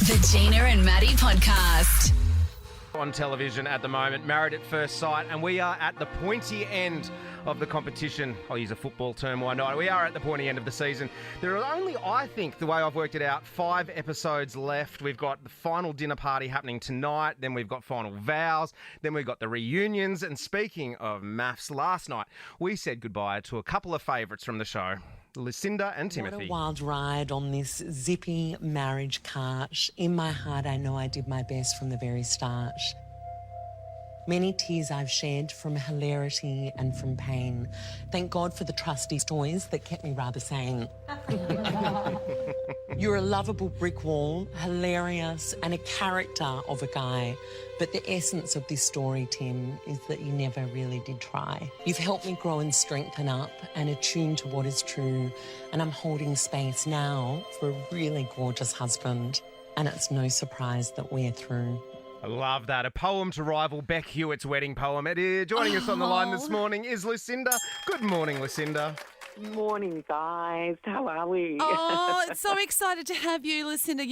The Gina and Matty podcast. On television at the moment, Married at First Sight, and we are at the pointy end of the competition. I'll use a football term, why not? We are at the pointy end of the season. There are only, I think, the way I've worked it out, 5 episodes left. We've got the final dinner party happening tonight, then we've got final vows, then we've got the reunions, and speaking of MAFS, last night we said goodbye to a couple of favourites from the show, Lucinda and Timothy. What a wild ride on this zippy marriage cart. In my heart, I know I did my best from the very start. Many tears I've shed from hilarity and from pain. Thank God for the trusty stories that kept me rather sane. You're a lovable brick wall, hilarious, and a character of a guy. But the essence of this story, Tim, is that you never really did try. You've helped me grow and strengthen up and attune to what is true. And I'm holding space now for a really gorgeous husband. And it's no surprise that we're through. I love that. A poem to rival Beck Hewitt's wedding poem. Joining us on the line this morning is Lucinda. Good morning, Lucinda. Morning, guys. How are we? Oh, it's so excited to have you, Lucinda.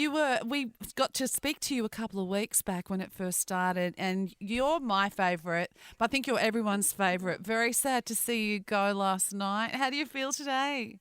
We got to speak to you a couple of weeks back when it first started, and you're my favourite, but I think you're everyone's favourite. Very sad to see you go last night. How do you feel today?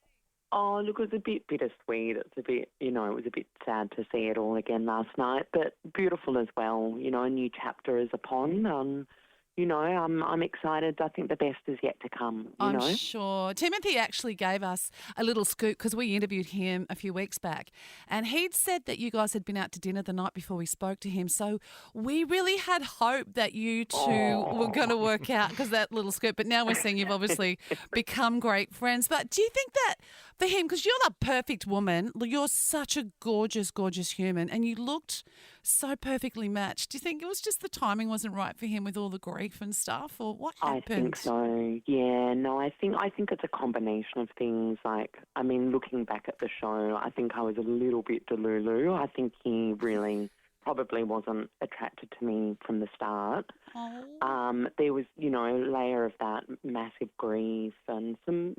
Oh, look, it was a bit bittersweet. It's a bit, it was a bit sad to see it all again last night, but beautiful as well. A new chapter is upon. I'm excited. I think the best is yet to come. I'm sure. Timothy actually gave us a little scoop because we interviewed him a few weeks back, and he'd said that you guys had been out to dinner the night before we spoke to him. So we really had hope that you two were going to work out because that little scoop. But now we're seeing you've obviously become great friends. But do you think that for him, because you're the perfect woman, you're such a gorgeous, gorgeous human, and you looked so perfectly matched. Do you think it was just the timing wasn't right for him with all the grief and stuff, or what happened? I think so. Yeah, no, I think it's a combination of things. Looking back at the show, I think I was a little bit delulu. I think he really probably wasn't attracted to me from the start. Oh. There was, a layer of that massive grief and some,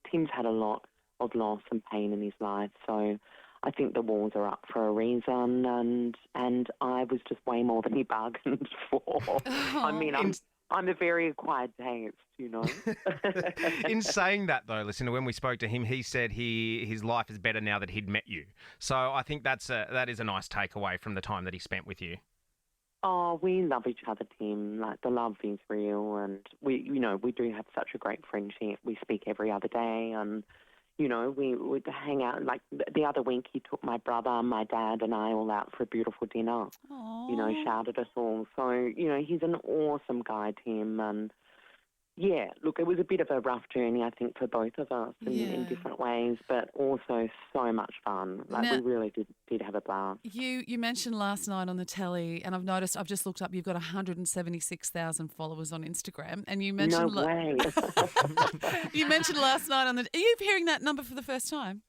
Tim's had a lot of loss and pain in his life, so I think the walls are up for a reason, and I was just way more than he bargained for. Oh. I'm a very acquired taste, In saying that, though, listen, when we spoke to him, he said his life is better now that he'd met you. So I think that is a nice takeaway from the time that he spent with you. Oh, we love each other, Tim. Like, the love is real, and we do have such a great friendship. We speak every other day, and we would hang out. Like the other week, he took my brother, my dad, and I all out for a beautiful dinner. Aww. Shouted us all. So, he's an awesome guy, Tim. And yeah, look, it was a bit of a rough journey, I think, for both of us in different ways, but also so much fun. We really did have a blast. You mentioned last night on the telly, and I've just looked up, you've got 176,000 followers on Instagram, and you mentioned... No way. You mentioned last night on the... Are you hearing that number for the first time?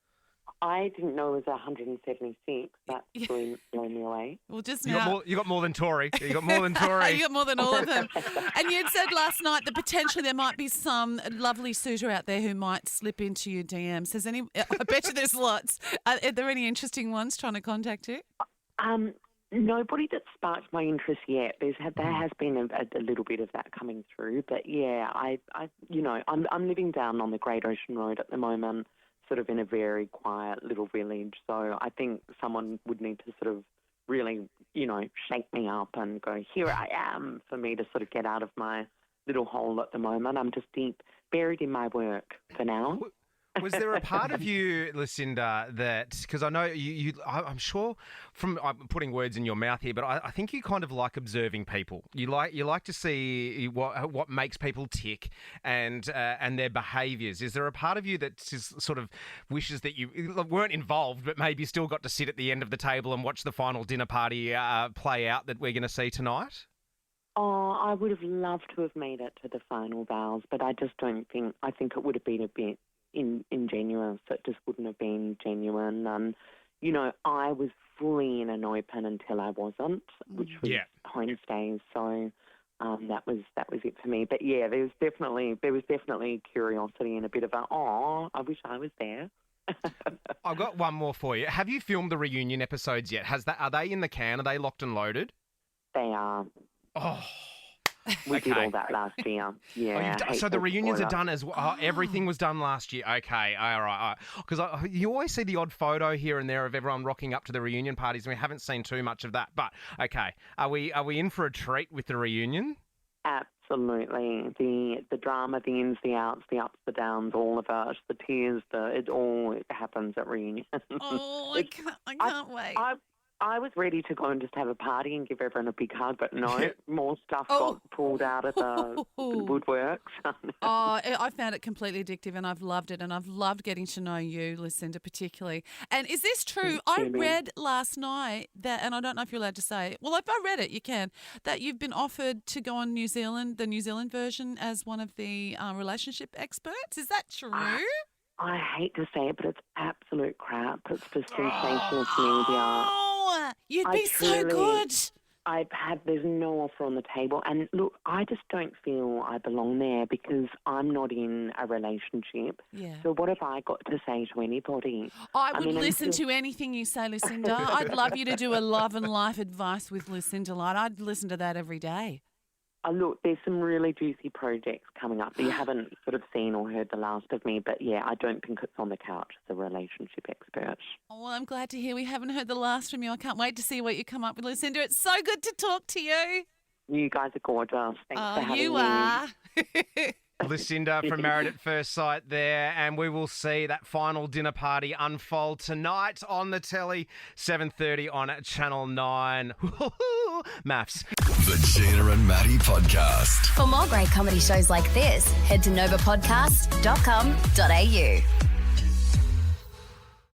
I didn't know it was 176. That blew me away. Well, just You now... got more than Tori. You got more than Tori. You got more than all of them. And you'd said last night that potentially there might be some lovely suitor out there who might slip into your DMs. I bet you there's lots. Are there any interesting ones trying to contact you? Nobody that sparked my interest yet. There has been a little bit of that coming through, but yeah, I'm living down on the Great Ocean Road at the moment, sort of in a very quiet little village. So I think someone would need to sort of really, shake me up and go, here I am, for me to sort of get out of my little hole at the moment. I'm just deep buried in my work for now. Was there a part of you, Lucinda, that, because I know I'm sure I'm putting words in your mouth here, but I think you kind of like observing people. You like to see what makes people tick and their behaviours. Is there a part of you that just sort of wishes that you weren't involved, but maybe still got to sit at the end of the table and watch the final dinner party play out that we're going to see tonight? Oh, I would have loved to have made it to the final vows, but I just don't think. I think it would have been a bit ingenuous. It just wouldn't have been genuine. I was fully in an open until I wasn't, which was home stays. So that was it for me. But yeah, there was definitely curiosity and a bit of I wish I was there. I've got one more for you. Have you filmed the reunion episodes yet? Are they in the can? Are they locked and loaded? They are. Oh. We did all that last year. Yeah. So the reunions are done as well. Oh, everything was done last year. Okay, all right. Because you always see the odd photo here and there of everyone rocking up to the reunion parties, and we haven't seen too much of that. But okay, are we in for a treat with the reunion? Absolutely. The drama, the ins, the outs, the ups, the downs, all of it, the tears, it all happens at reunion. Oh, I can't wait. I was ready to go and just have a party and give everyone a big hug, but no, more stuff got pulled out of the woodworks. I found it completely addictive, and I've loved it, and I've loved getting to know you, Lucinda, particularly. And is this true? I read last night that, and I don't know if you're allowed to say it. Well, if I read it, you can, that you've been offered to go on the New Zealand version as one of the relationship experts. Is that true? I hate to say it, but it's absolute crap. It's just sensationalist media. You'd be so good. There's no offer on the table. And look, I just don't feel I belong there because I'm not in a relationship. Yeah. So what have I got to say to anybody? I would listen to anything you say, Lucinda. I'd love you to do a love and life advice with Lucinda Light. I'd listen to that every day. Look, there's some really juicy projects coming up that you haven't sort of seen or heard the last of me, but yeah, I don't think it's on the couch as a relationship expert. Oh, well, I'm glad to hear we haven't heard the last from you. I can't wait to see what you come up with, Lucinda. It's so good to talk to you. You guys are gorgeous. Thanks for having me. You are. Lucinda from Married at First Sight there, and we will see that final dinner party unfold tonight on the telly, 7:30 on Channel 9. MAFS. The Gina and Matty Podcast. For more great comedy shows like this, head to novapodcast.com.au.